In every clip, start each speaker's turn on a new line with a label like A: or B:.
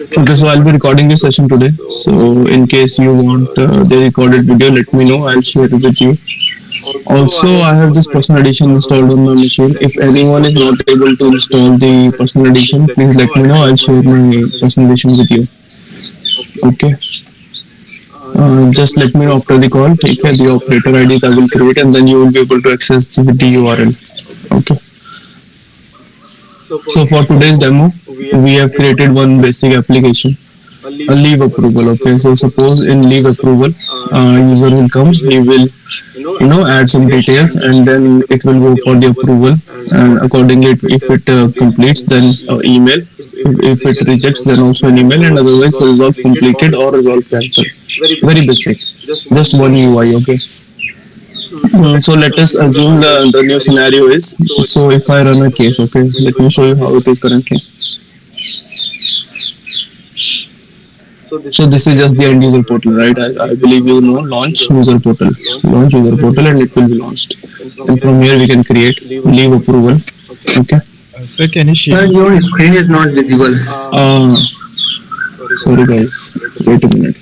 A: Okay, so I'll be recording this session today. So in case you want the recorded video, let me know. I'll share it with you. Also, I have this personal edition installed on my machine. If anyone is not able to install the personal edition, please let me know. I'll share my personal edition with you. Okay. Just let me know after the call. Take care. The operator IDs I will create, and then you will be able to access with the URL. Okay. So for today's demo, we have created one basic application, a leave approval. Okay, so suppose in leave approval, user will come, he will add some details, and then it will go for the approval, and accordingly if it completes, then email. If it rejects, then also an email, and otherwise resolve completed or resolve cancelled. Very basic, just one UI. Okay. So let us assume the new scenario is, so if I run a case, okay, let me show you how it is currently. So this is just the end user portal, right? I believe you know launch user portal, and it will be launched. And from here we can create leave approval. Okay.
B: Sir, can you share?
C: Sir, your screen is not visible.
A: Sorry guys, wait a minute.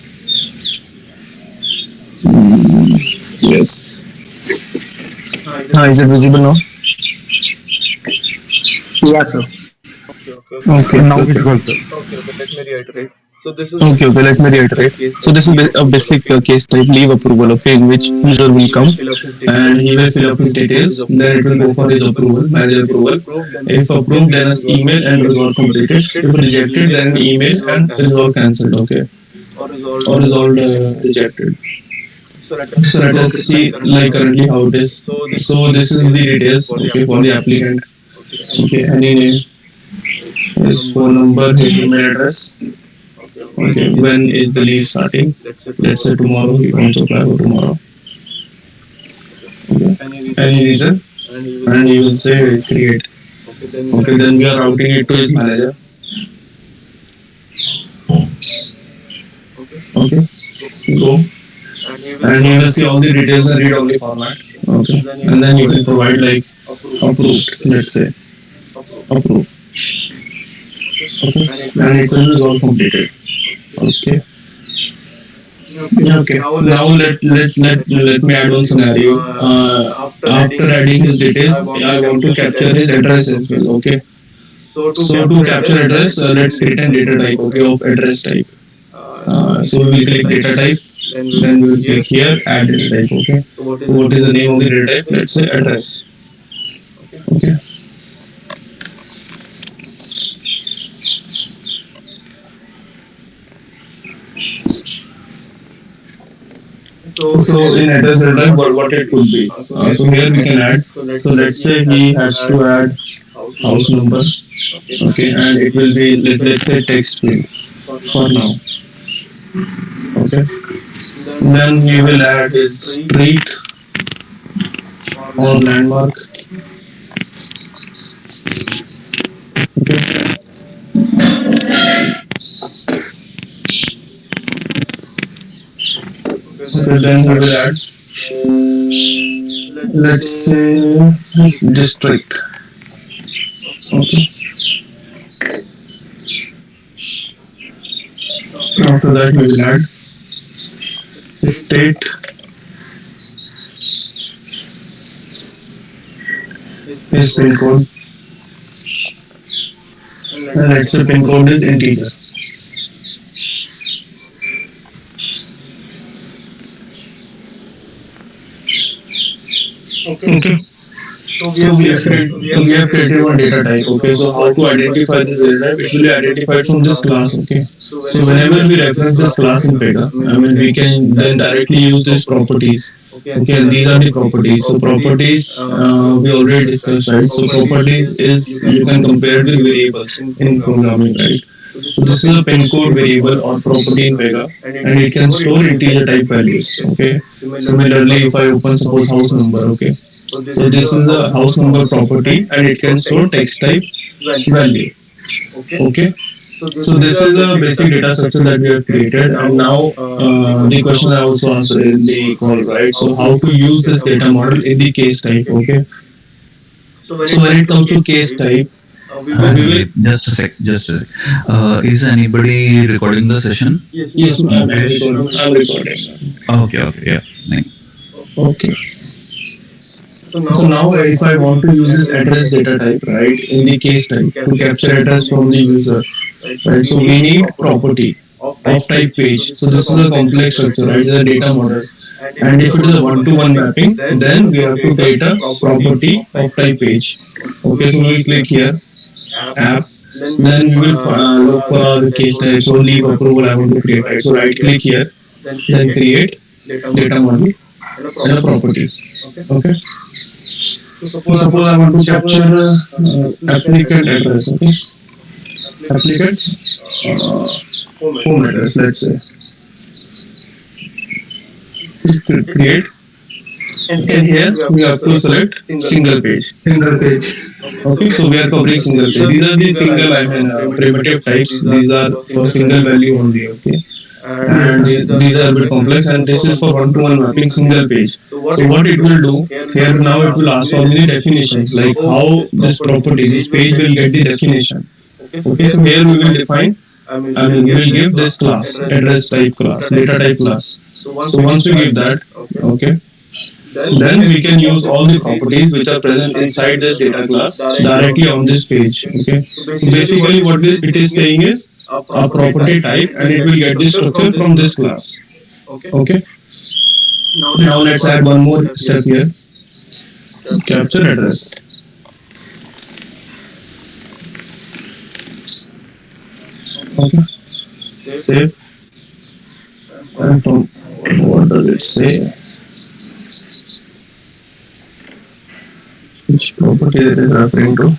A: Yes. Is it visible now?
C: Yes, sir.
A: Okay.
B: Now visible, sir.
A: Okay, let me reiterate. So this is a basic case type leave approval, okay, in which user will come and he will fill up his details, then it will go for his approval, manager approval. If approved, then as email and resolve completed. If rejected, then email and resolve cancelled, okay, or resolved rejected. So let us see like currently how it is. So this is the details, okay, for the applicant. Okay, any name, his phone number, his email address. Okay, when is the leave starting? Let's say tomorrow, he wants to apply for tomorrow. Okay, any reason? And he will say create. Okay, then we are routing it to his manager. Okay, go. And he will see all the details in read only format. Okay, and then you can provide like approved, let's say approved. Okay, and it will be all completed. Okay. Okay. Now let me add one scenario. After adding his details, I want to capture his address as well. Okay. So to capture address, let's create a data type. Okay, of address type. So we will click data type. Then we will click here add data type. Okay. So what is the name of the data type? Let's say address. Okay. So in address data, what it could be. So here we can add. So let's say he has to add house number. Okay, and it will be let's say text field for now. Okay. Then he will add his street or landmark. Okay. Okay, then he will add, let's say, his district. Okay. After that, we will add his state, his pin code, and let's say pin code is integer. Okay. So we have created one data type. Okay. So how to identify this data type? It will be identified from this class. Okay. So whenever we reference this class in Pega, I mean we can then directly use these properties. Okay, and these are the properties. So properties we already discussed, right? So properties is you can compare it with variables in programming, right? So this is a pin code variable or property in Pega, and it can store integer type values. Okay. Similarly, if I open suppose house number, okay. So this is a house number property, and it can store text type value. Okay. So this is a basic data structure that we have created, and now the question I also answered in the call, right? So how to use this data model in the case type? Okay. So when it comes to case type, We will.
B: Just a sec. Just a sec. Is anybody recording the session?
A: Yes, ma'am. I'm recording. I'm recording.
B: Okay. Okay. Yeah. Thank-
A: Okay. So now if I want to use this address data type, right, in the case type to capture address from the user, right? So we need property of type page. So this is a complex structure, right? It's a data model. And if it is a one-to-one mapping, then we have to create a property of type page. Okay, so we will click here, app. Then we will look for the case type. So leave approval I want to create, right? So right click here, then create data model and a property. Okay. So suppose I want to capture applicant address. Okay. Applicant uh, home address. Let's say create. And here we have to select single page.
C: Single page.
A: Okay, so we are covering single page. These are the single primitive types. These are for single value only. Okay, and these are a bit complex. And this is for one-to-one mapping single page. So what it will do here now, it will ask for the definition, like how this property, this page will get the definition. Okay, so here we will define. I mean, we will give this class, address type class, data type class. So once we give that, okay, then we can use all the properties which are present inside this data class directly on this page. Okay. So basically, what it is saying is a property type, and it will get the structure from this class. Okay. Now let's add one more step here. Capture address. Okay. Save. And from what does it say? Which property it is referring to?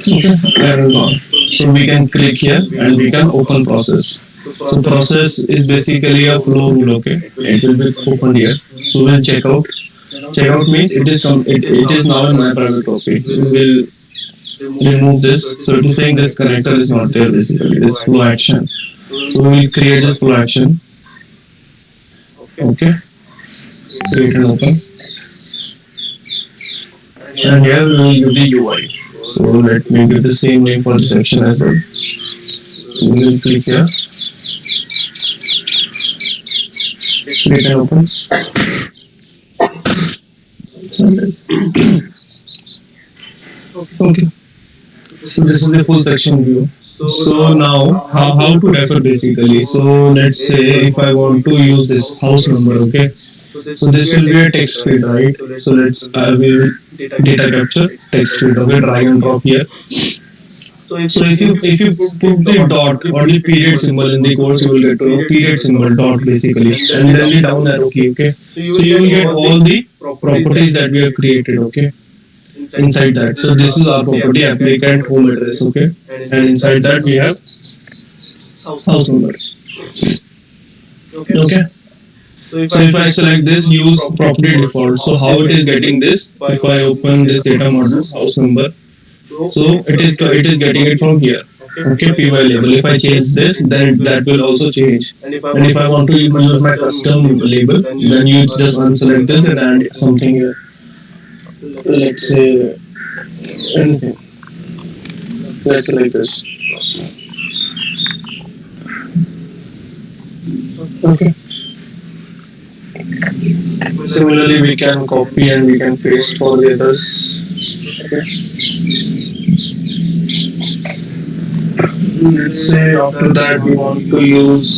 A: Okay, there is one. So we can click here and we can open process. So process is basically a flow rule. Okay, it will be opened here. So we'll check out. Check out means it is now in my private copy. We will remove this. So it is saying this connector is not there basically. This flow action. So we will create this flow action. Okay. Create and open. And here we will give the UI. So let me give the same name for the section as well. So we will click here. Create and open. Okay. So this is the full section view. So now how to refer basically. So let's say if I want to use this house number, okay. So this will be a text field, right? So I will data capture text field. Okay, drag and drop here. So if you put the dot or the period symbol in the course, you will get to know period symbol dot basically, and then the down arrow key. Okay, so you will get all the properties that we have created. Okay, inside that. So this is our property applicant home address. Okay, and inside that we have house number. Okay. So if I select this, use property default. So how it is getting this? If I open this data model house number, so it is getting it from here. Okay, py label. If I change this, then that will also change. And if I want to use my custom label, then you just unselect this and add something here. Let's say anything. Let's select this. Okay. Similarly, we can copy and we can paste for the others. Okay. Let's say after that we want to use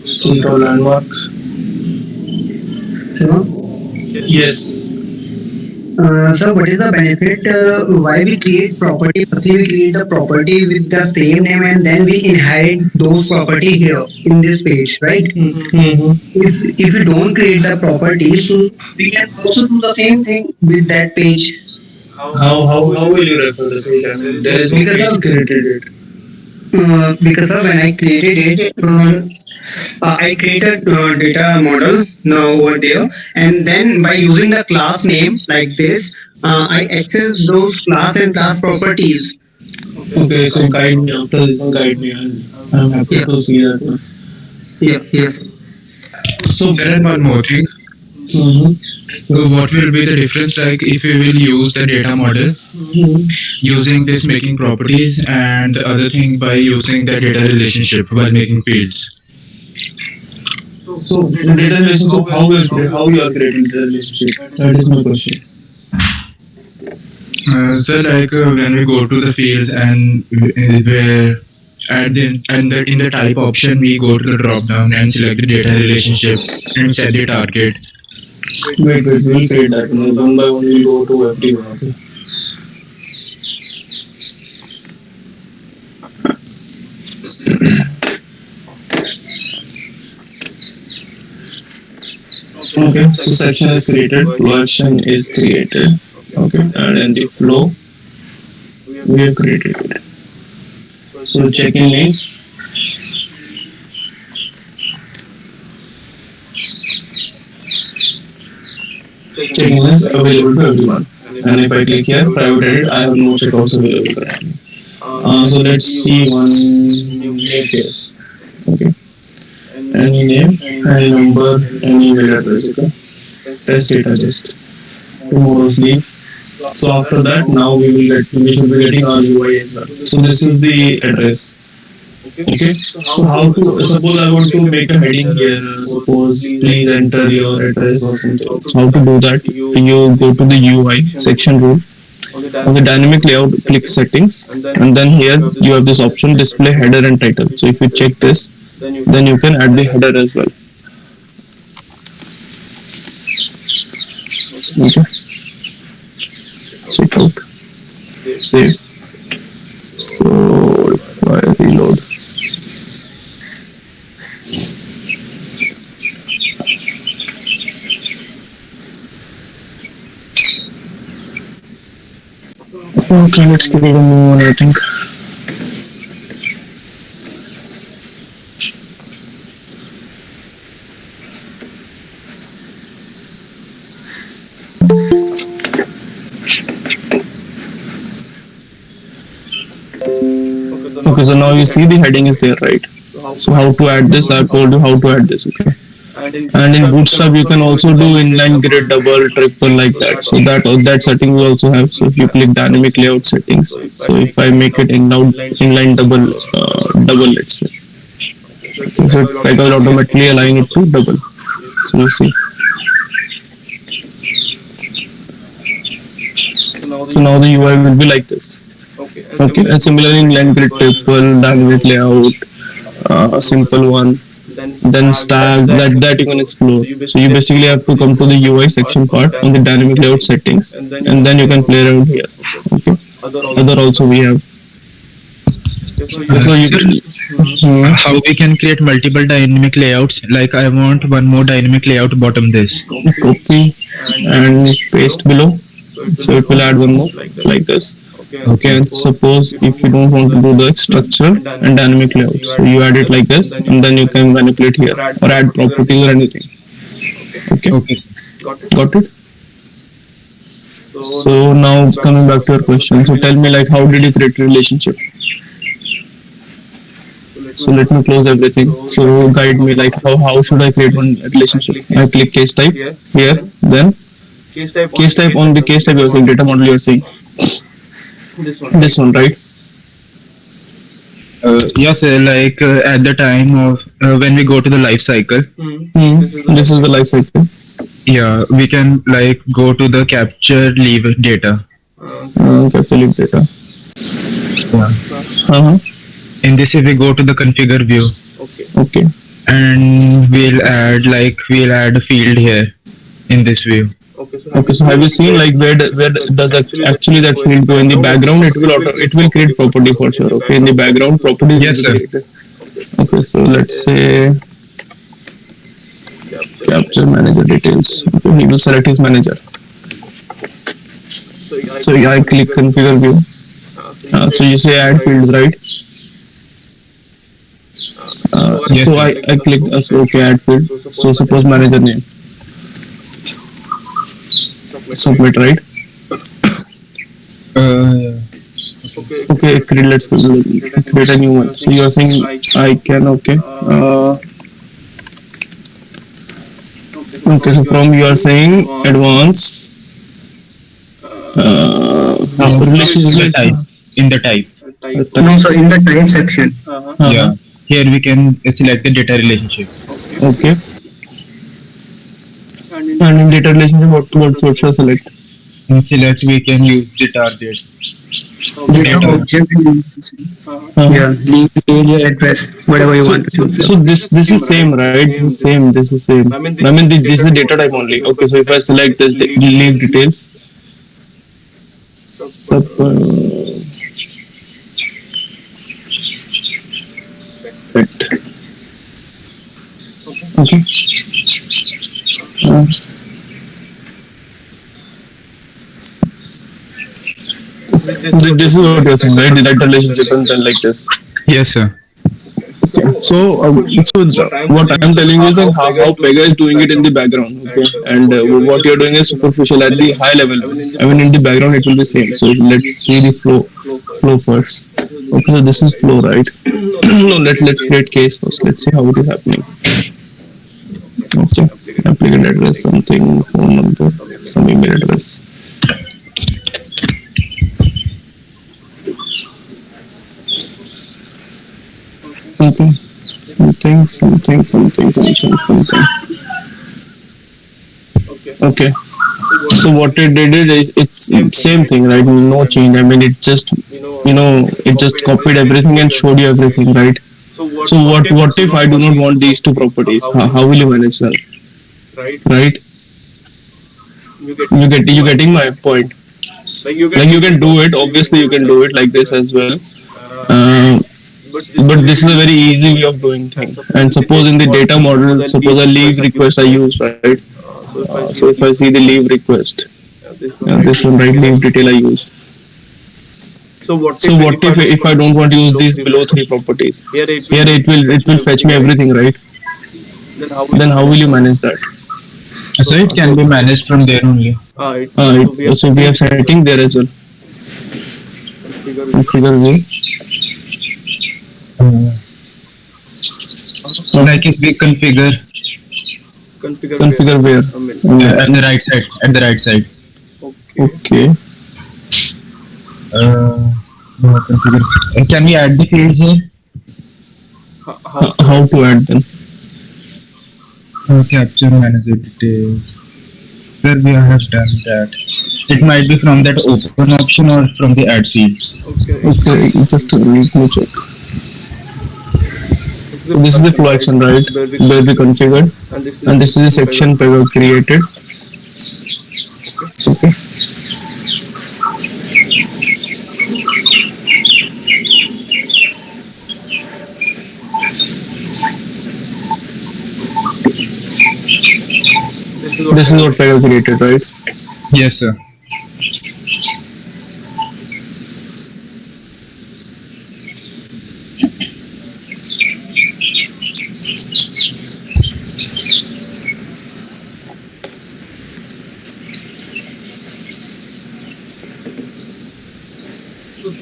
A: street or landmark.
C: So,
A: Yes.
C: so what is the benefit? Why we create property? Firstly, we create the property with the same name, and then we inherit those property here in this page, right?
A: Mm-hmm.
C: If we don't create the property, so we can also do the same thing with that page.
A: How will you refer the page? I mean, there is no
C: Because
A: page
C: of-
A: created it.
C: Because of when I created it, I created data model now over there, and then by using the class name like this, I access those class and class properties
A: Okay, so guide me after this one. Guide me. I'm happy to see that one.
C: Yes.
A: So,
B: There is one more thing.
A: mhm.
B: So what will be the difference like if we will use the data model using this making properties and the other thing by using the data relationship while making fields?
A: So data relationship, how you are creating the relationship? That is my question.
B: So like when we go to the fields and where at the and the, in the type option we go to the drop down and select the data relationship and set the target.
A: Wait, we'll create that one by one. We'll go to everyone. Okay. Okay. So section is created. Action is created. Okay. And in the flow, we have created it. So checking means checking is available to everyone. And if I click here, private edit, I have no checkouts available currently. So let's see one new case. Okay. Any name, any number, any email address. Okay. Test data just tomorrow's leave. So after that, now we should be getting our UI as well. So this is the address. Okay. So how to suppose I want to make a heading here. Suppose please enter your address or something. So how to do that? You go to the UI section rule. On the dynamic layout, click settings, and then here you have this option display header and title. So if you check this, then you can add the header as well. Okay. Check out. Save. So if I reload. Okay, let's give it a move on, I think. Okay, so now you see the heading is there, right? So how to add this? I've told you how to add this, okay? And in Bootstrap, you can also do inline grid, double, triple, like that. So that setting we also have. So if you click dynamic layout settings, so if I make it inline double, let's say, so I will automatically align it to double. So you see. So now the UI will be like this. Okay, and similarly inline grid, triple, dynamic layout, simple one. Then style that you can explore. So you basically have to come to the UI section part on the dynamic layout settings, and then you can play around here. Okay. Other also we have. So you can.
B: How we can create multiple dynamic layouts? Like I want one more dynamic layout bottom this.
A: Copy and paste below. So it will add one more like this. Okay, and suppose if you don't want to do the structure and dynamic layout, so you add it like this, and then you can manipulate here or add properties or anything. Okay. Got it? So now coming back to your question, so tell me like how did you create a relationship? So let me close everything. So guide me like how should I create one relationship? I click case type here, then case type on the case type you are saying data model you are saying. This one, right?
B: Yes, like at the time of when we go to the life cycle,
A: This is the life cycle.
B: yeah, we can like go to the capture leave data.
A: Capture leave data.
B: In this, if we go to the configure view,
A: Okay.
B: and we'll add a field here in this view.
A: Okay. So have you seen like where does actually that field go in the background? It will create property for sure. Okay. In the background, property will
B: Yes,
A: be
B: sir.
A: created. Okay. So let's say capture manager details. Okay, he will select his manager. So yeah, I click configure view. So you say add fields, right?
B: Yes,
A: So
B: sir.
A: I click okay add field. So suppose manager name. Submit, right? Okay, let's create a new one. So you are saying I can, okay. Okay, so from you are saying advanced
B: In the
A: relationship.
B: type. In the type.
C: No, so in the type section.
B: Yeah. Here we can select the data relationship.
A: Okay. And in data relationship, what should I select?
B: In select we can use the target.
C: Data
B: Data.
C: object.
A: Uh-huh.
C: Yeah, link, age, address, whatever you want to choose.
A: So this is same, right? This is same. This is same. I mean, this is data type only. Okay, so if I select this leave details, sub. Right. Okay. Uh, this is what you're saying, right? The data relationship and then like this.
B: Yes, sir.
A: What I'm telling you is that how Pega is doing it in the background, okay, and what you're doing is superficial at the high level. I mean, in the background it will be same. So let's see the flow first. Okay, so this is flow, right? No, let's create case first. Let's see how it is happening. Okay, applicant address, something, phone number, some email address. Something. Okay. So what it did is it's same thing, right? No change. I mean, it just copied everything and showed you everything, right? So what if I do not want these two properties? How will you manage that? Right? You getting my point? Like you can do it. Obviously, you can do it like this as well. Uh, but this is a very easy way of doing things. And suppose in the data model, suppose a leave request I use, right? So if I see the leave request, this one, right, leave detail I used. So what if I don't want to use these below three properties? Here it will fetch me everything, right? Then how will you manage that?
B: So it can be managed from there only.
A: So we have setting there as well. Configure view.
B: Like if we
A: Configure where?
B: at the right side. At the right side.
A: Okay.
B: Configure. Can we add the fields here?
A: How to add them?
B: Capture manager details. Where we have done that. It might be from that open option or from the add field.
A: Okay, just let me check. This is the flow action, right? Where we configured, and this is the section Pega created. Okay. This is what Pega created, right?
B: Yes, sir.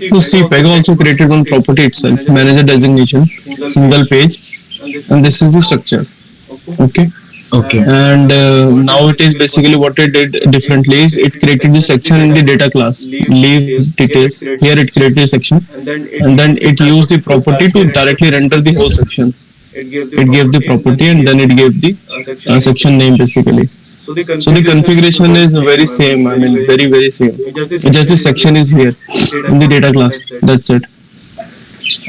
A: So see, Pega also created one property itself, manager designation, single page, and this is the structure. Okay.
B: Okay.
A: And now it is basically what it did differently is it created the section in the data class, leave details. Here it created a section, and then it used the property to directly render the whole section. It gave the property and then it gave the section name basically. So the configuration is very same. I mean, very same. Just the section is here in the data class. That's it.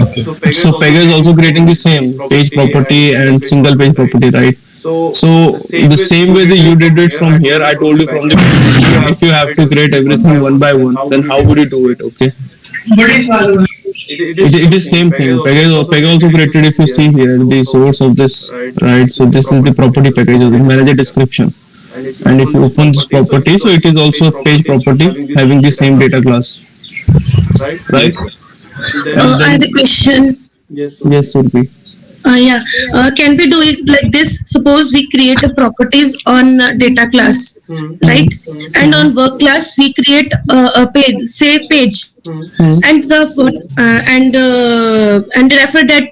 B: Okay.
A: So Pega is also creating the same page property and single page property, right? So the same way that you did it from here, I told you from the if you have to create everything one by one, then how would you do it? Okay. It is same thing. Pega also created, if you see here, the source of this, right? So this is the property package of the manager description. And if you open this property, so it is also a page property having the same data class, right?
D: I have a question.
A: Yes, Surbi.
D: Yeah, can we do it like this? Suppose we create a properties on data class, right? And on work class we create a page, say page, and the and refer that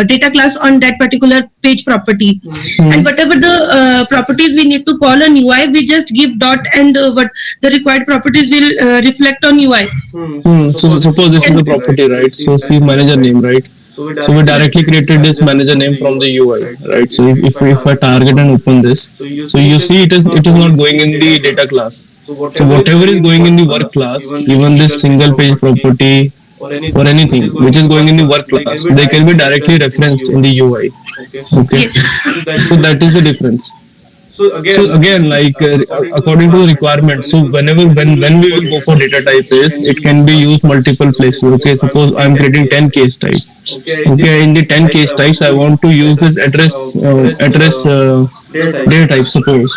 D: data class on that particular page property. And whatever the properties we need to call on UI, we just give dot and what the required properties will reflect on UI.
A: So suppose this is the property, right? So see manager name, right? So we directly created this manager name from the UI, right? So if I target and open this, so you see it is not going in the data class. So whatever is going in the work class, even this single page property or anything which is going in the work class, they can be directly referenced in the UI. Okay,
D: Yes.
A: so that is the difference. So again, like according to the requirement, so when we will go for data type is it can be used multiple places. Okay, suppose I'm creating 10 case type. Okay, in the 10 case types, I want to use this address data type. Suppose.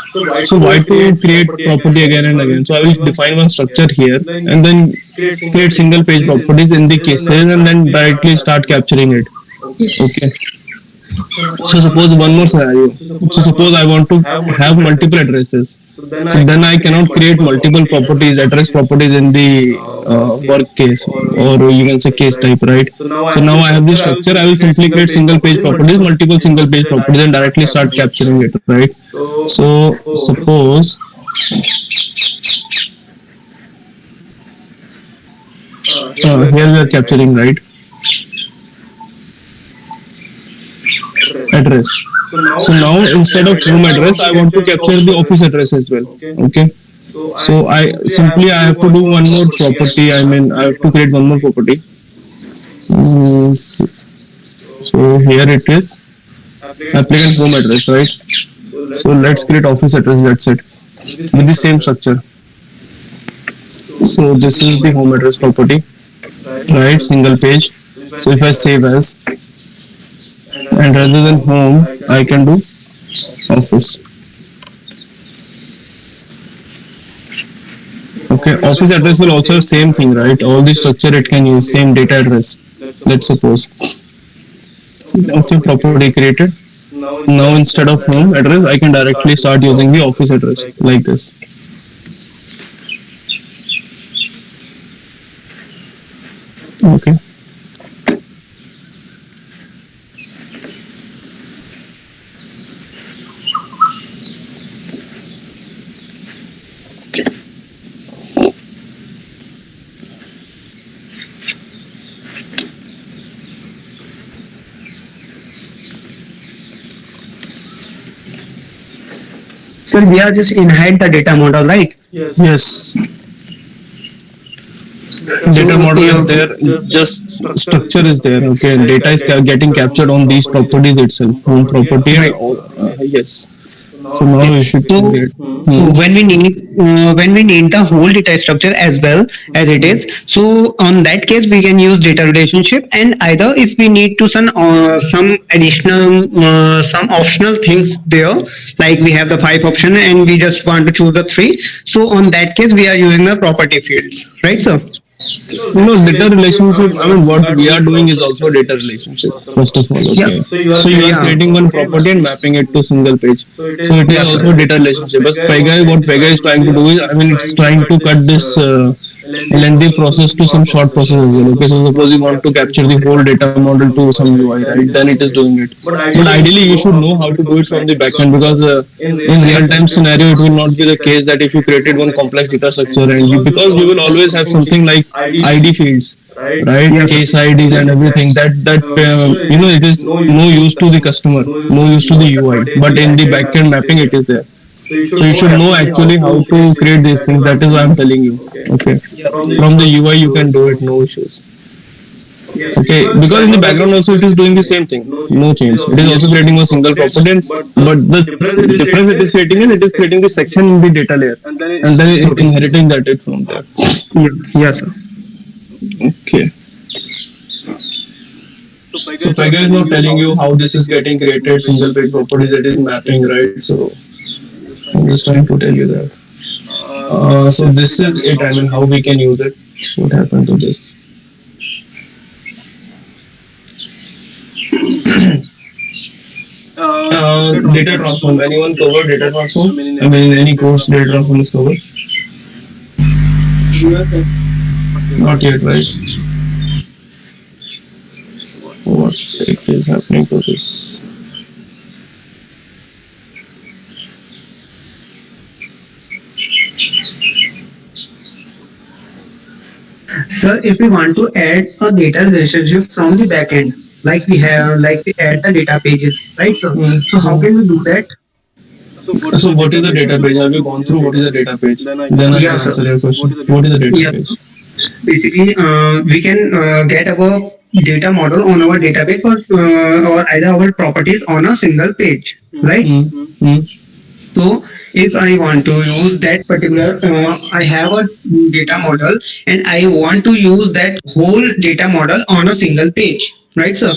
A: So why to create property again and again? So I will define one structure here and then create single page properties in the cases and then directly start capturing it. Okay. So suppose one more scenario. So suppose I want to have multiple addresses. So then I cannot create multiple properties, address properties in the work case or you can say case type, right? So now I have this structure. I will simply create single page properties, multiple single page properties, and directly start capturing it, right? So suppose here we are capturing, right, address. So now instead of home address, I want to capture the office address as well. Okay. So I have to do one more property. I mean I have to create one more property. So here it is applicant home address, right? So let's create office address. That's it with the same structure. So this is the home address property, right? Single page. So if I save as and rather than home, I can do office. Okay, office address will also have same thing, right? All the structure it can use same data address. Let's suppose. Okay, property created. Now instead of home address, I can directly start using the office address like this. Okay.
C: So we are just inherit the data model, right?
A: Yes. Data model is there, just structure is there. Okay, data is getting captured on these properties itself. Home property and all. Yes. So now we should
C: So
A: create.
C: when we need the whole data structure as well as it is, so on that case we can use data relationship, and either if we need to some additional some optional things there, like we have the 5 option and we just want to choose the 3, so on that case we are using the property fields, right sir?
A: No, data relationship. I mean, what we are doing is also data relationship. First of all, okay. So you are
C: Yeah.
A: creating one property and mapping it to single page. So it is also data relationship. But what Pega is trying to do is, I mean, it's trying to cut this lengthy process to some short process as well. Okay, so suppose you want to capture the whole data model to some UI, right? Then it is doing it. But ideally, you should know how to do it from the backend because in real time scenario, it will not be the case that if you created one complex data structure and because you will always have something like ID fields, right? Case IDs and everything that it is no use to the customer, no use to the UI. But in the backend mapping, it is there. So you should know actually how to create these things. That is why I'm telling you. Okay. From the UI you can do it, no issues. Okay, because in the background also it is doing the same thing, no change. It is also creating a single property, but the difference it is creating is it is creating the section in the data layer and then inheriting that it from there.
C: Yes sir.
A: Okay. So Pega is not telling you how this is getting created, single page property that is mapping, right? So I'm just trying to tell you that. So this is it. I mean, how we can use it. What happened to this? Data transform. Anyone cover data transform? I mean, in any course, data transform is covered. Not yet, right? What is happening to this?
C: Sir, if we want to add a data relationship from the backend, like we add the data pages, right, sir?
A: Hmm.
C: So how can we do that?
A: So, what is the data page? Have you gone through what is the data page? Then I
C: Yeah,
A: can
C: sir.
A: answer your question. What is the data
C: Yeah.
A: page?
C: Basically, we can get our data model on our database or either our properties on a single page, right?
A: Hmm. Hmm.
C: So if I want to use that particular, I have a data model and I want to use that whole data model on a single page, right, sir?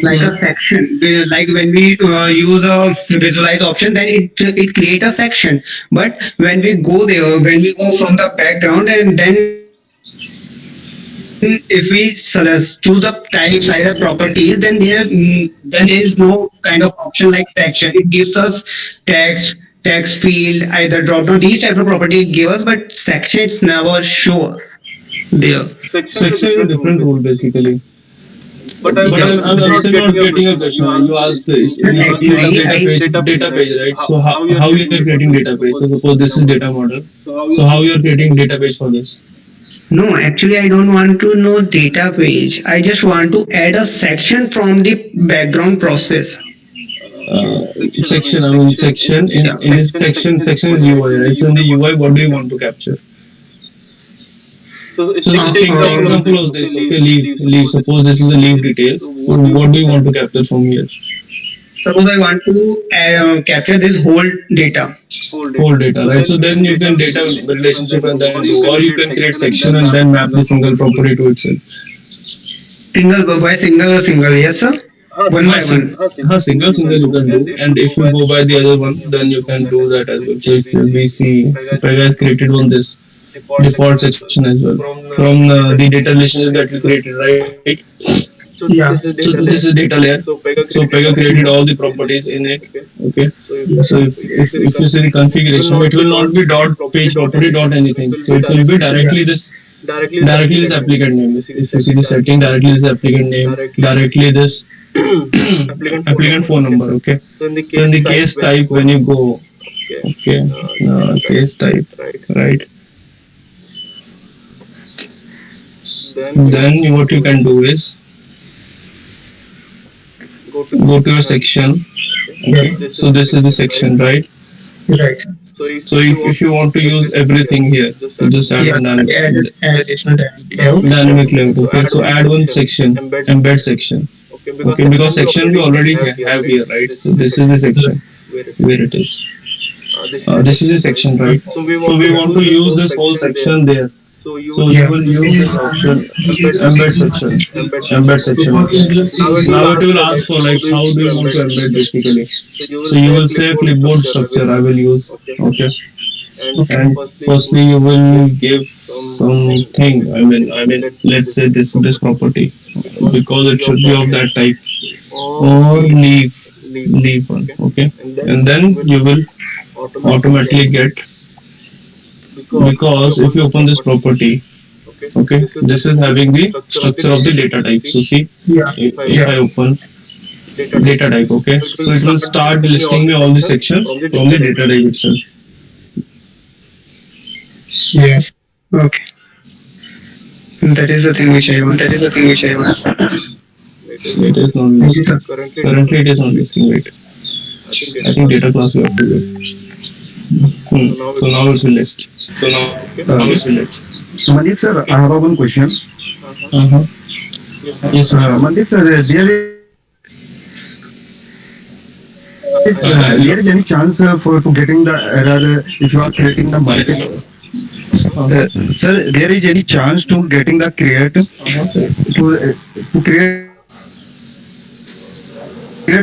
C: Like a section, like when we use a visualize option, then it create a section. But when we go there, when we go from the background, and then if we choose the types either properties, then there is no kind of option like section. It gives us text field, either drop down, these type of property it gives us, but sections never show us there.
A: Section is a different rule basically. But I'm still not getting a question. You asked this. You said data page, right? So how you are creating data page? So suppose this is data model. So how you are creating data page for this?
C: No, actually, I don't want to know data page. I just want to add a section from the background process.
A: Section. I mean section in this section is UI, right? So in the UI, what do you want to capture? So take the example of this. Okay, leave. Suppose this is the leave details. So what do you want to capture from here?
C: Suppose I want to capture this whole data.
A: Whole data, right? So then you can data relationship and then do, or you can create section and then map the single property to itself.
C: Single, yes, sir. One by one.
A: Single you can do, and if you go by the other one, then you can do that as well. So if we see, so Pega has created on this default section as well from the data relationship that we created, right?
C: Yeah.
A: So this is data layer. So Pega created all the properties in it. Okay. So if you see the configuration, it will not be dot page property dot anything. So it will be directly this applicant name. If you see the setting, directly this applicant name, directly this applicant phone number. Okay. So in the case type, when you go, okay, case type, right? Then what you can do is go to your section. Okay. So this is the section, right?
C: Right.
A: So if you want to use everything here, so just add one
C: Add additional
A: dynamic layout. Okay. So add one section, embed section. Okay, because section we already have here, right? So this is the section where it is. This is the section, right? So we want to use this whole section there. So you will use this option, embed section. Okay. Now it will ask for like how do you want to embed basically. So you will say clipboard structure I will use. Okay. And firstly you will give something. I mean let's say this property because it should be of that type or leave one. Okay. And then you will automatically get, because if you open this property, okay, this is having the structure of the data type. So see, if I open data type, okay, so it will start listing me all the section from the data type itself.
C: Yes. Okay. That is the thing which I want.
A: It is not listing. Currently it is not listing. Wait, I think data class we have to wait. So now it will list.
E: Mandeep sir, I have one question.
A: Yes, sir.
E: Mandeep sir, there is any chance for getting the error if you are creating the multiple? Sir, there is any chance to getting the create to create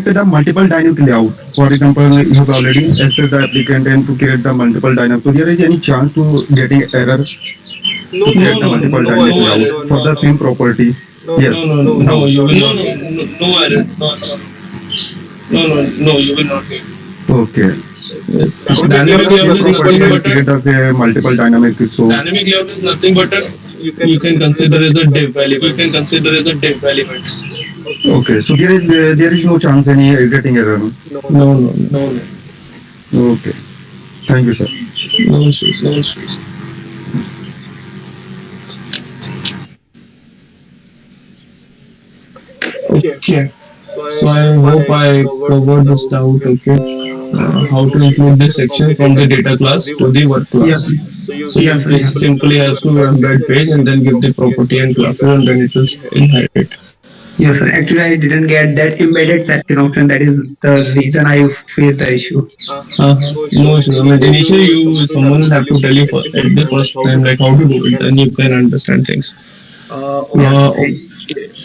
E: the multiple dynamic layout. For example, you have already entered the applicant and to create the multiple dynamic. So there is any chance to getting error to create the multiple dynamic layout for the same property? Yes.
A: No, you will not. No error. No. No, you will not need.
E: Okay.
A: Yes.
E: Dynamic
A: Dynamic layout is
E: property
A: nothing
E: and
A: but a
E: create of a multiple dynamics. So
A: dynamic layout is nothing but a you can consider as a div element. You can consider as a div element.
E: okay, so there is no chance any getting error. No?
A: No.
E: Okay. Thank you, sir.
A: No issues. No issues. Okay. So I hope I covered this doubt. Okay. How to include this section from the data class to the work class. So you just simply have to embed page and then give the property and classes and then it will inherit.
C: Yes, sir. Actually, I didn't get that embedded section option. That is the reason I faced the issue.
A: No issues. I mean, initially someone will have to tell you at the first time like how to do it. Then you can understand things.
C: Yeah.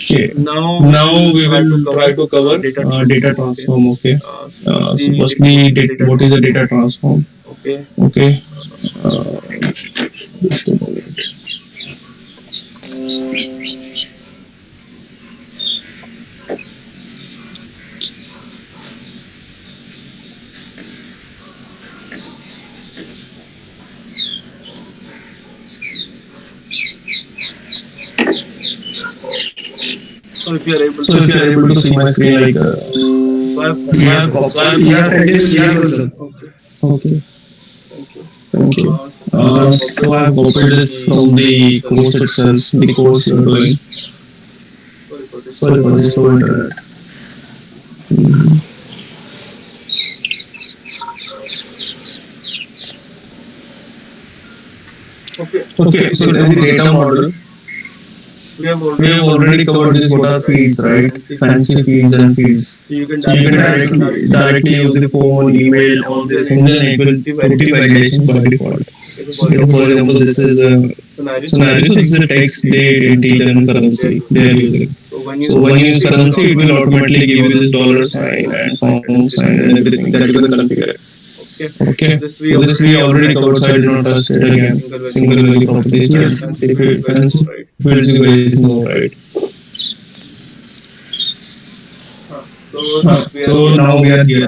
A: Okay. Now we will try to cover data transform. Okay. So firstly, what is a data transform? Okay. Just a moment. So if you are able to see my screen, like we have
C: Yes, I did. Yes, sir.
A: okay. Thank you. So I have copied this from the course itself, the course you are doing. Sorry for this whole internet. Okay, so in the data model, we have already covered this. What are feeds, right? Fancy feeds and feeds. So you can directly use the phone, email, all this thing, then it will put the validation by default. Okay, for example, this is a scenario. So this is a text, date, integer, and currency they are using. So when you use currency, it will automatically give you this dollar sign and pound sign and everything that you can configure. Okay, so this we already covered, so I did not touch it again. Single value properties, yes. Fancy fields you guys know, right? So now we are here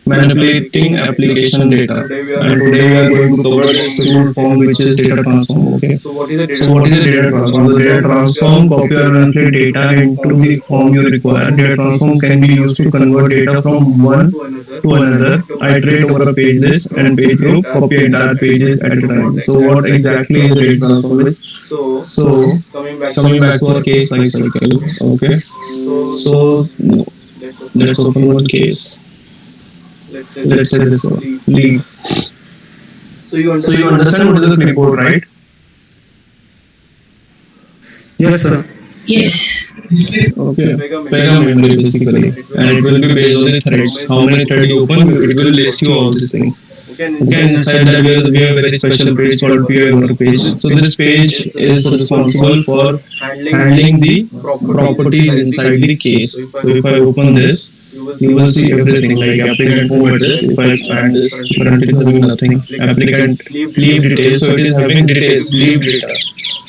A: manipulating application data, and today we are going to cover the tool form which is data transform. Okay. So what is a data transform? The data transform copy or manipulate data into the form you require. Data transform can be used to convert data from one to another, iterate over a page list and page group, copy entire pages at a time. So what exactly is data transform is? So coming back to our case life cycle. Okay. So let's open one case. Let's say this one. Lead. So you understand what is a clipboard, right?
C: Yes, sir.
D: Yes.
A: Okay. Pega memory basically, and it will be based on the threads. How many threads you open, it will list you all these things. Okay, inside that we have a very special page called PI work page. So this page is responsible for handling the properties inside the case. So if I open this, you will see everything like applicant home address. If I expand this, currently it is having nothing. Applicant leave details, so it is having details, leave data.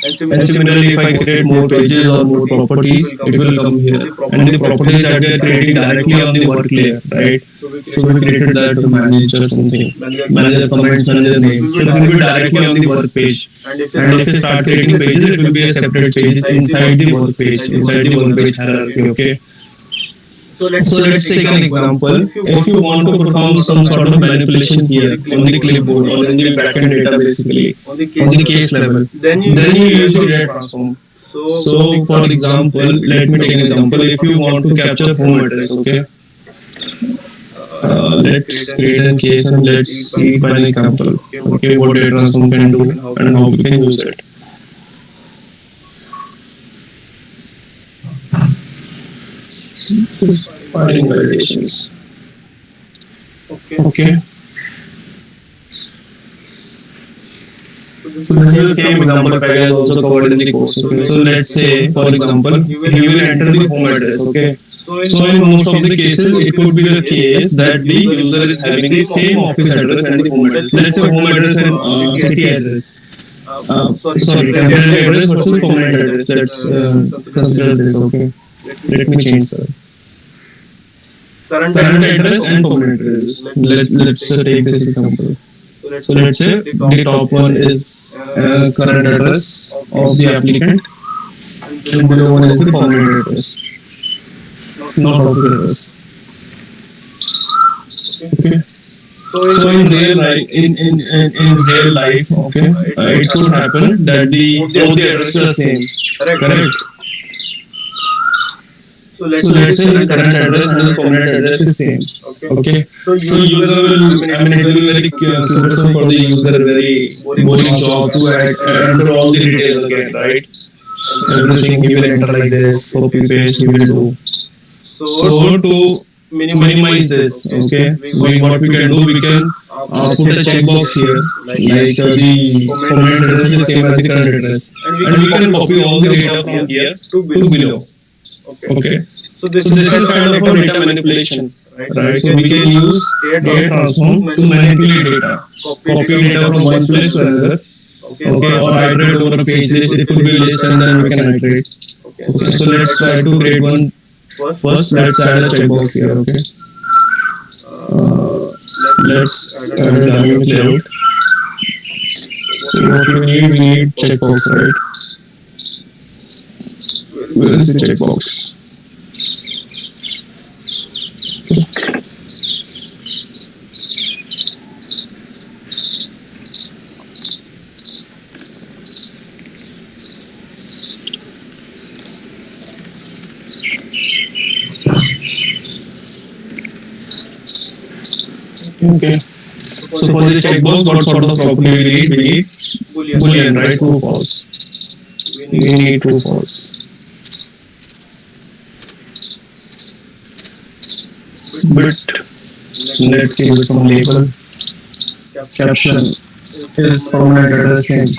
A: And similarly, if I create more pages or more properties, it will come here. And the properties that we are creating directly on the work layer, right? So we created that to manage or something. Manager comments, manager name. So it will be directly on the work page. And if you start creating pages, it will be a separate page inside the work page, inside the work page hierarchy. Okay. So let's take an example. If you want to perform some sort of manipulation here on the clipboard or in the backend data basically on the case level, then you use the data transform. So for example, let me take an example. If you want to capture home address, okay. Let's create a case and let's see by an example. Okay, what data transform can do and how we can use it. Filing validations. Okay. So this is the same example Pega has also covered in the course. Okay. So let's say, for example, you will enter the home address. Okay. So in most of the cases, it could be the case that the user is having the same office address and the home address. Let's say home address and city address. Sorry, temporary address versus permanent address. Let's consider this. Okay. Let me change, sir. current address and permanent address. Let's take this example. So let's say the top one is current address of the applicant, and below one is the permanent address, not office address. Okay. So in real life, in real life, okay, it could happen that both the addresses are same. Correct. So let's say his current address and his permanent address is same. Okay. So user will, I mean, it will be very cumbersome for the user, very boring job to enter all the details again, right? Everything he will enter like this, copy paste he will do. So to minimize this, okay, what we can do, we can put a checkbox here, like the permanent address is same as the current address, and we can copy all the data from here to below. Okay. So this is kind of a data manipulation, right? So we can use data transform to manipulate data, copy data from one place to another, okay, or iterate over a page list. It could be a list and then we can iterate. Okay, so let's try to create one. First, let's add a checkbox here. Okay. Let's add a dynamic layout. So what we need checkbox, right? Where is the checkbox? Okay. So for the checkbox, what sort of property we need? We need boolean, right? True, false. We need true, false. But let's give it some label. Caption is permanent address same.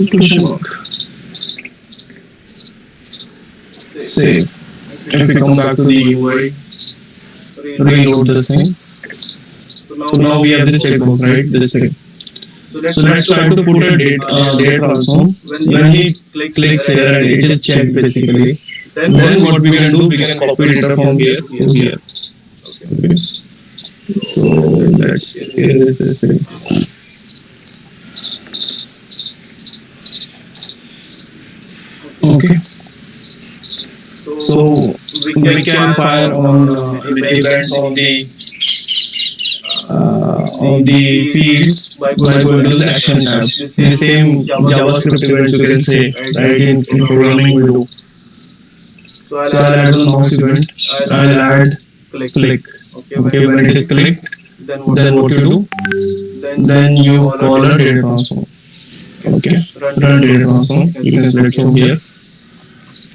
A: Question mark. Save. If we come back to the UI, reload this thing. So now we have this checkbox, right? This thing. So let's try to put a date transform. When he clicks here and it is checked basically, then what we can do, we can copy data from here to here. Okay. So let's erase this thing. Okay. So we can fire on events on the fields by going to the action tabs. The same JavaScript events you can say, right? In programming we do. So I'll add one mouse event. I'll add click. Okay, when it is clicked, then what you do? Then you call a data transform. Okay, run data transform. You can select from here.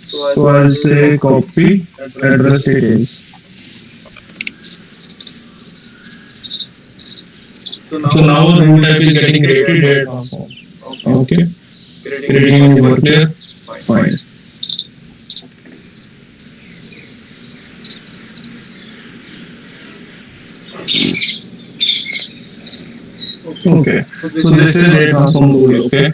A: So I'll say copy address details. So now our root type is getting created data transform. Okay, creating a work layer. Fine. Okay, so this is data transform rule. Okay.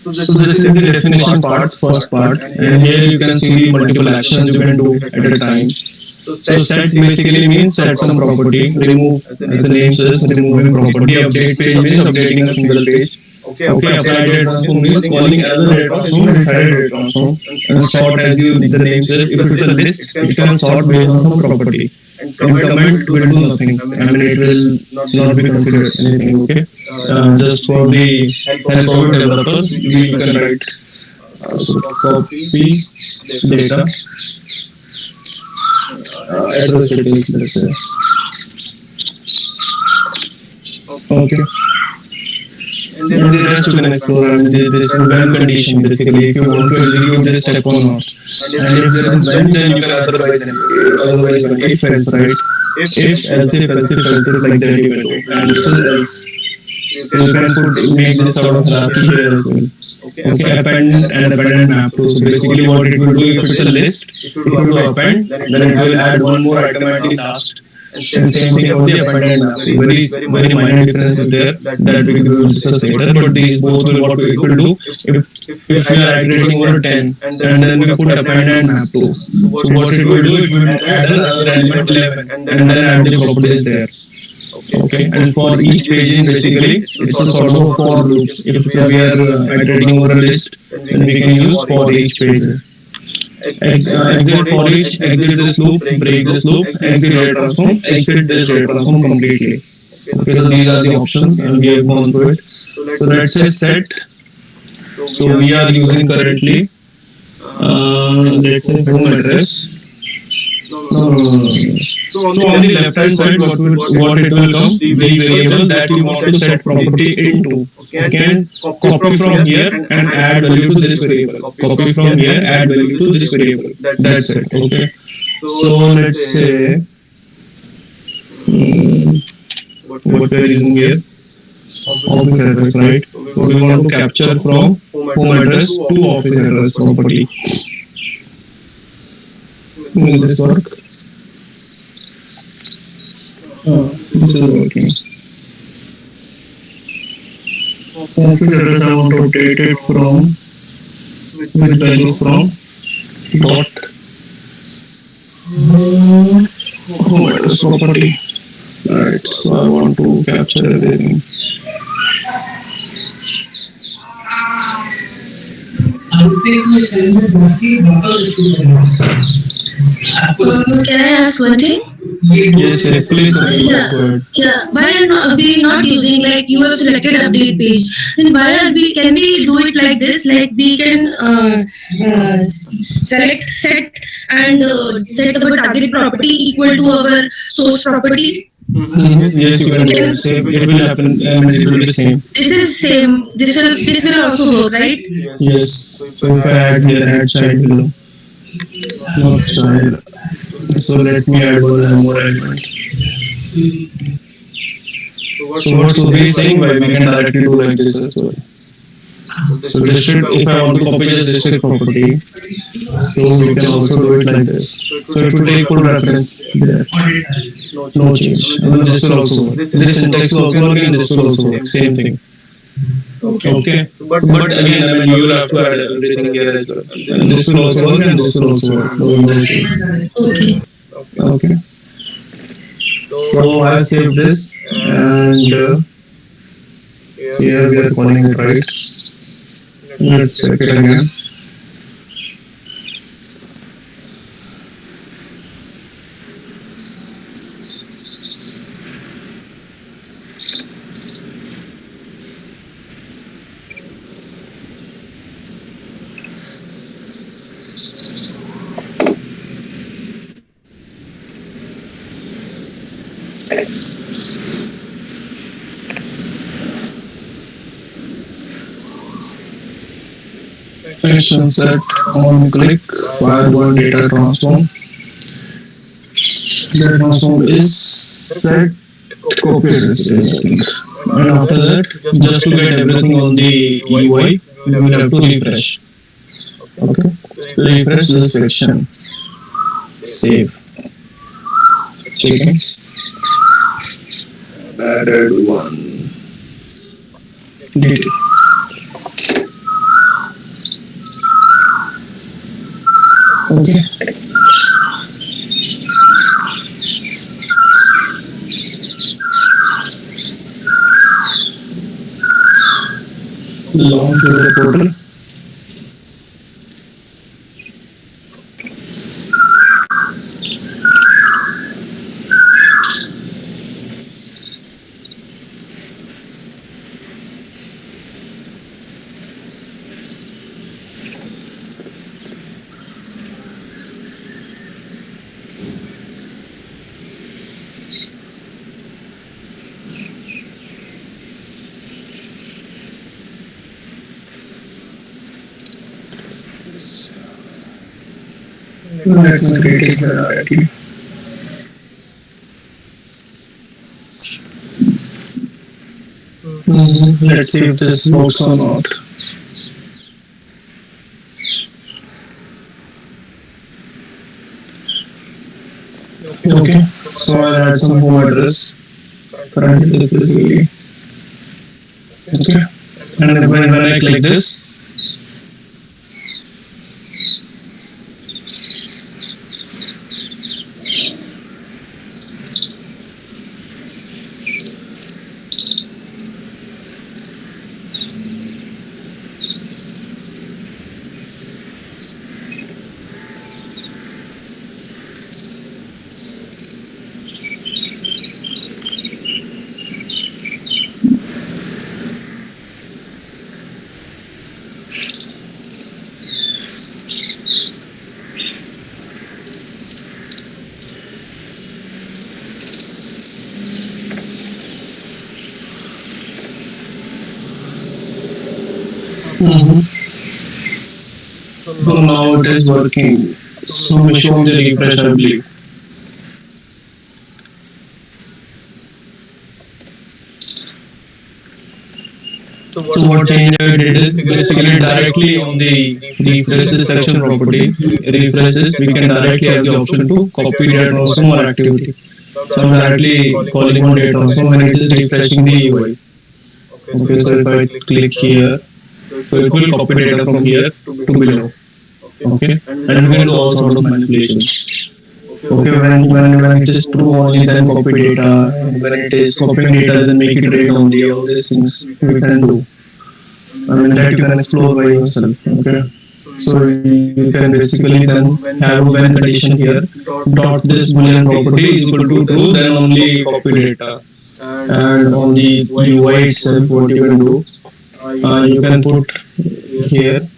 A: So this is the definition part, first part, and here you can see multiple actions you can do at a time. So set basically means set some property, remove, as the name says, removing property, update page means updating a single page. Okay, apply data transform means calling another data transform inside data transform, and sort as the name says, if it's a list, it can sort based on some property. And comment will do nothing. I mean, it will not be considered anything. Okay, just for the help of a developer, we can write so copy data address details. Let's say. Okay. And the rest you can explore. I mean, this is when condition basically. If you want to execute this step or not, and if there is when, then you can otherwise if else, right? If else if like that you can do, and still else. You can make this sort of hierarchy here as well. Okay, append and appended map too. So basically, what it will do, if it's a list, it will append, then it will add one more item at the last And same thing about the appended map. Very minor difference is there that we will discuss later. But these both will what we will do if we are iterating over 10 and then we put appended map 2. So what it will do, it will add another element 11 and then add the properties there. Okay, and for each paging, basically, it's a sort of for loop. If we are iterating over a list, then we can use for each page. Exit for each, exit this loop, break this loop, exit rate transform, exit this rate transform completely. Okay, so these are the options, and we have gone through it. So let's say set. So we are using currently, let's say home address. No. So on the left hand side, what it will come, the variable that you want to set property into. Can copy from here and add value to this variable. Copy from here, add value to this variable. That's it. Okay. So let's say what we are using here, office address, right? So we want to capture from home address to office address property. Will this work? This is working. Office address I want to update it from with value from dot home address property. Right, so I want to capture everything.
D: Can I ask one thing?
A: Yes, please. Go
D: Yeah.
A: ahead.
D: Yeah, why are we not using, like, you have selected update page? Then why are we? Can we do it like this? Like, we can select set and set our target property equal to our source property.
A: Yes, you can do it. Same. It will happen. I mean, it will be the same.
D: This is same. This will also work, right?
A: Yes. So if I add here, add child below. Not child. So let me add one more element. So what Sudhi is saying, why we can directly do like this as well. So district, if I want to copy just district property, so we can also do it like this. So it will take full reference there. No change. And this will also work. This syntax will also work and this will also work. Same thing. Okay. But again, I mean, you will have to add everything here as well. And this will also work and this will also work. No change.
D: Okay.
A: Okay. So I have saved this and here we are calling it right. Let's check it again. Action set on click fire one data transform. Data transform is set copy address, and after that, just to get everything on the UI, we will have to refresh. Okay, refresh this section. Save. Checking. Added one. Delete. Okay. Launch the portal. Let me create it directly. Let's see if this works or not. Okay. So I'll add some home address. Currently physically. Okay. And then when I click this, so now it is working. So we show the refresh, I believe. So what change I did is basically directly on the refresh this section property, refresh this, we can directly have the option to copy data transform or activity. So I'm directly calling on data transform when it is refreshing the UI. Okay, so if I click here, so it will copy data from here to below. Okay, and we can do all sort of manipulations. Okay, when it is true only, then copy data. And when it is copying data, then make it read only. All these things we can do. I mean that you can explore by yourself. Okay, so you can basically then have a when condition here. Dot this boolean property is equal to true, then only copy data. And on the UI itself, what you can do, you can put here.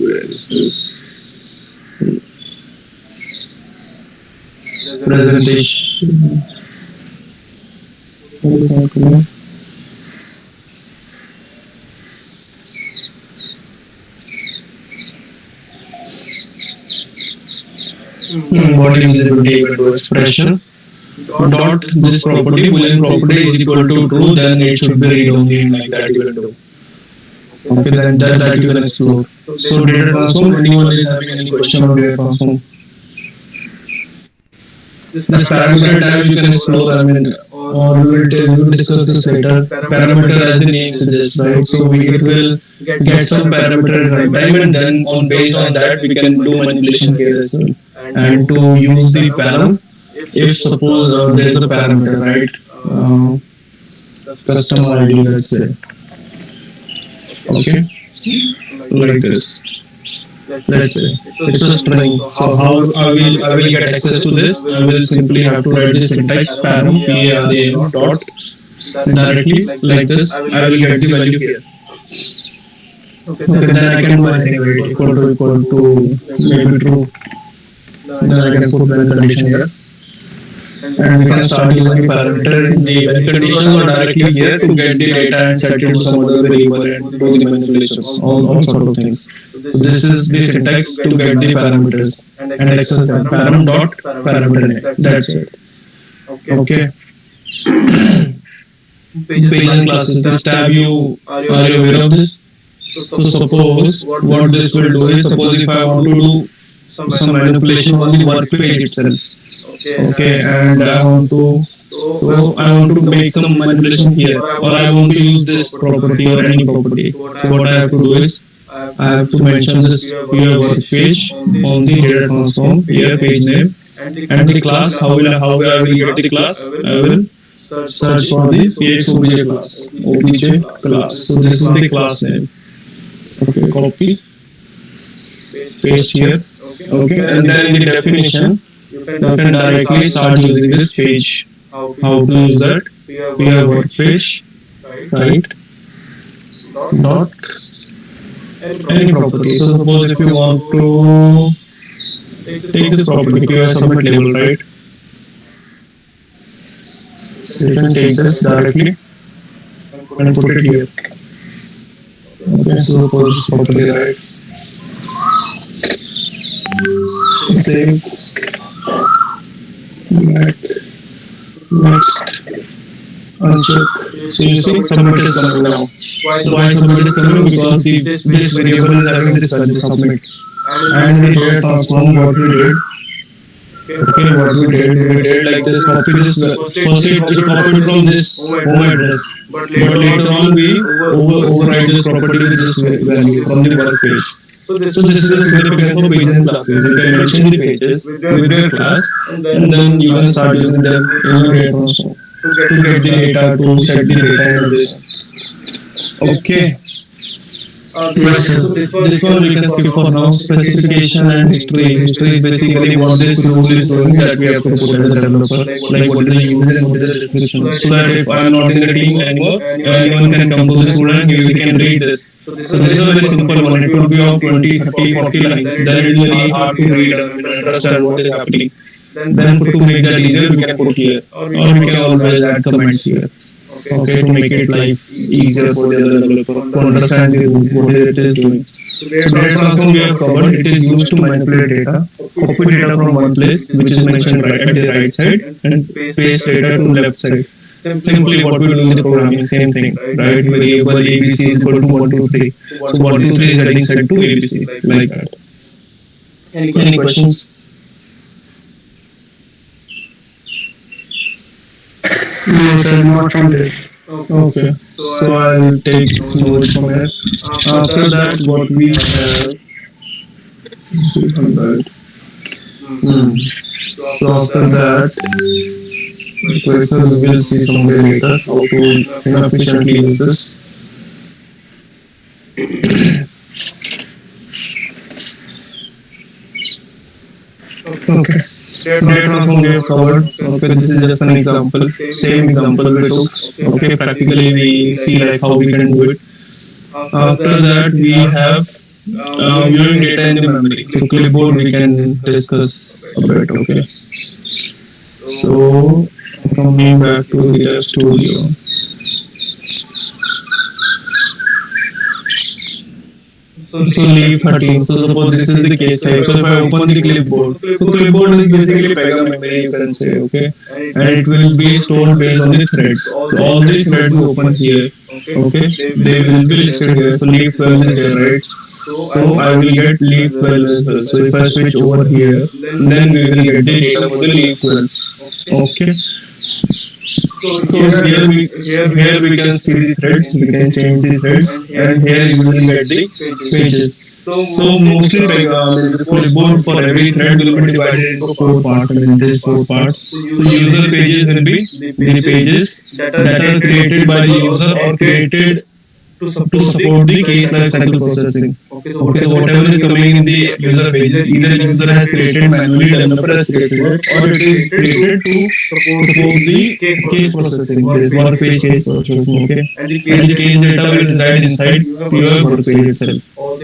A: Where is this? Presentation. What is the expression? Dot this property, boolean property is equal to true, then it should be read only like that you can do. Okay, then that you can explore. So data transform, anyone is having any question on data transform? This parameter tab you can explore, I mean, or we will discuss this later. Parameter as the name suggests, right? So it will get some parameter at runtime, and then based on that we can do manipulation here as well. And to use the param, if suppose there is a parameter, right? Custom ID, let's say. Okay, like this. Let's say it's a string. So how I will get access to this? I will simply have to write the syntax param dot directly like this. I will get the value here. Okay, then I can do anything. Right? Equal to maybe true. Then I can put when condition here. And we can start using the parameter in the when conditions or directly here to get the data and set it to some other variable and do the manipulations, all sort of things. So this is the syntax to get the parameters and access them. Param dot parameter name. That's it. Okay. Page and classes. This tab are you aware of this? So suppose what this will do is, suppose if I want to do some manipulation on the work page itself. Okay, and I want to make some manipulation here, or I want to use this property or any property. So what I have to do is I have to mention this here work page on the data transform here page name and the class. How I will get the class? I will search for the pxobj class, obj class. So this is the class name. Okay, copy, paste here. Okay, and then in the definition, you can directly start using this page. How to use that? PR work page, right? Dot any property. So suppose if you want to take this property, PR submit label, right? You can take this directly and put it here. Okay, so suppose this property, right? Save. Next, uncheck. So you see submit is coming now. So why submit is coming? Because this variable is having this value submit. And the data transform what we did, Okay, what we did like this, copy this. First it copied from this home address, but later on we override this property with this value from the work page. So this is the significance of pages and classes. You can mention the pages with your class, and then you can start using them in your data also to get the data, to set the data and everything. Okay. Yes, sir. This one we can skip for now. Specification and history. History is basically what this rule is doing that we have to put as a developer. Like what is the user and what is the description. So that if I'm not in the team anymore, anyone can come to the student, he can read this. So this is a very simple one. It could be of 20, 30, 40 lines. Then it is very hard to read and understand what is happening. Then to make that easier, we can put here. Or we can always add comments here. Okay, to make it life easier for the other developer to understand what it is doing. So data transform we have covered. It is used to manipulate data, copy data from one place, which is mentioned right at the right side, and paste data to left side. Simply what we do in the programming, same thing, right? Variable ABC is equal to 1, 2, 3. So 1, 2, 3 is getting set to ABC, like that. Any questions?
C: No, sir, not from this.
A: Okay, so I'll take notes from here. After that, what we have. So after that, the question we will see somewhere later how to efficiently use this. Okay. Data transform we have covered. Okay, this is just an example. Same example we took. Okay, practically we see like how we can do it. After that we have viewing data in the memory. So clipboard we can discuss a bit. Okay. So coming back to the studio. So leave 13. So suppose this is the case type. So if I open the clipboard, so clipboard is basically Pega memory, you can say, okay, and it will be stored based on the threads. So all the threads open here, okay, they will be listed here. So leave 12 is there, right? So I will get leave 12 as well. So if I switch over here, then we will get the data for the leave 12. Okay. So here we can see the threads, we can change the threads, and here you will get the pages. So mostly this clipboard for every thread will be divided into 4 parts. I mean these 4 parts. So user pages will be the pages that are created by the user or created to support the case lifecycle processing. Okay, so whatever is coming in the user pages, either user has created manually, developer has created it, or it is created to support the case processing. This work page case processing. Okay, and the case data will reside inside your work page itself.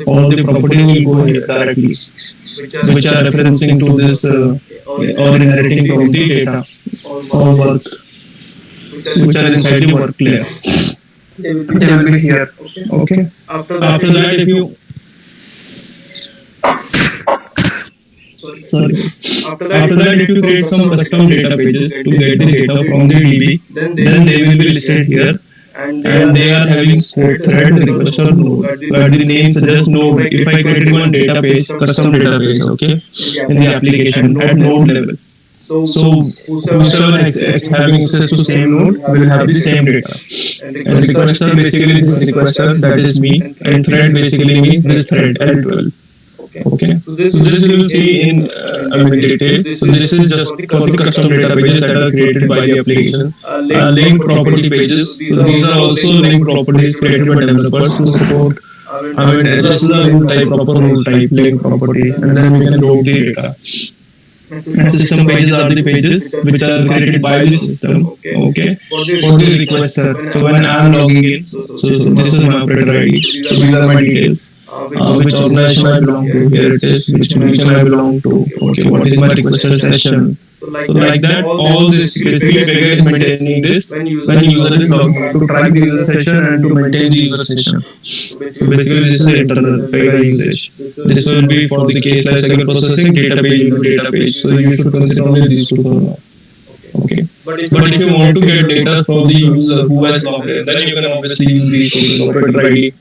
A: All the properties will go here directly, which are referencing to this or inheriting from the data or work, which are inside the work layer. They will be here. Okay. After that, if you after that, if you create some custom data pages to get the data from the DB, then they will be listed here, and they are having scope, thread, request, or node. But the name suggests node. If I created one data page, custom data page, okay, in the application at node level. So whoever is having access to same node will have the same data. And requester basically this requester, that is me, and thread basically means this thread L12. Okay. So this you will see in detail. So this is just for the custom data pages that are created by the application. Link property pages. So these are also link properties created by developers to support. This is a rule type, proper rule type, link properties, and then we can load the data. And system pages are the pages which are created by the system, okay, for the requester. So when I am logging in, so this is my operator ID, so these are my details, which organization I belong to, here it is, which region I belong to, okay, what is my requester session. So like that, all this basically Pega is maintaining this when user is logging in to track the user session and to maintain the user session. So basically this is the internal Pega usage. This will be for the case lifecycle processing, data page. So you should consider only these two for now. Okay. But if you want to get data from the user who has logged in, then you can obviously use these tools, operator ID,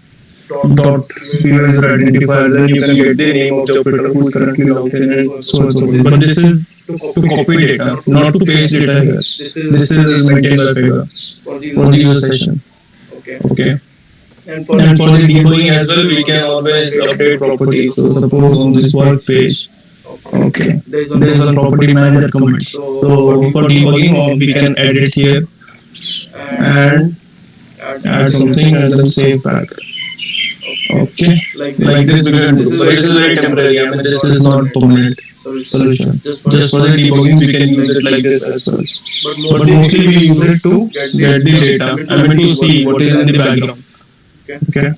A: dot user identifier, then you can get the name of the operator who is currently logged in and so on so forth. But this is to copy data, not to paste data here. This is maintained by Pega for the user session. Okay. And for the debugging as well, we can always update properties. So suppose on this work page, okay, there is a property manager commit. So for debugging, we can edit here and add something and then save back. Okay, like this we can do. But this is very temporary. I mean, this is not permanent solution. Just for the debugging, we can use it like this as well. But mostly we use it to get the data. I mean, to see what is in the background. Okay.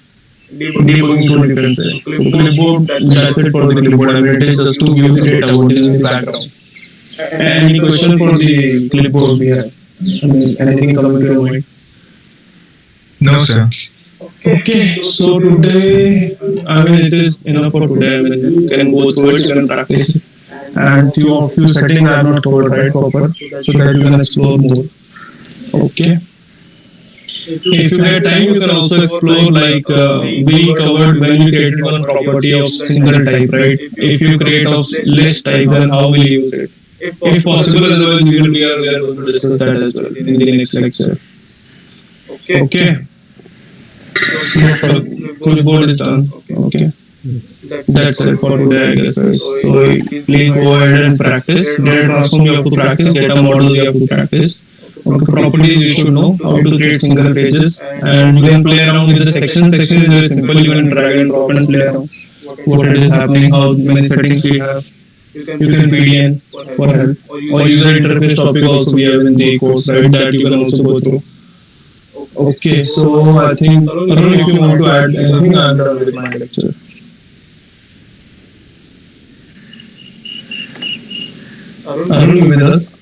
A: Debugging tool, you can say. So clipboard, that's it for the clipboard. I mean, it is just to view the data, what is in the background. Any question for the clipboard we have? I mean, anything coming to your mind?
B: No, sir.
A: Okay, so today, I mean, it is enough for today. I mean, you can go through it, you can practice it. And few settings I have not covered right proper, so that you can explore more. Okay. If you get time, you can also explore like we covered when you created one property of single type, right? If you create of list type, then how will you use it? If possible, otherwise we are going to discuss that as well in the next lecture. Okay. So clipboard is done. Okay. That's it for today, I guess, guys. So please go ahead and practice. Data transform you have to practice. Data model you have to practice. Okay, properties you should know how to create single pages, and you can play around with the section. Section is very simple. You can drag and drop and play around what it is happening, how many settings we have. You can PDN for help, or user interface topic also we have in the course, right? That you can also go through. Okay, so I think Arun, if you want to add anything, I'm done with my lecture. Arun, you with us?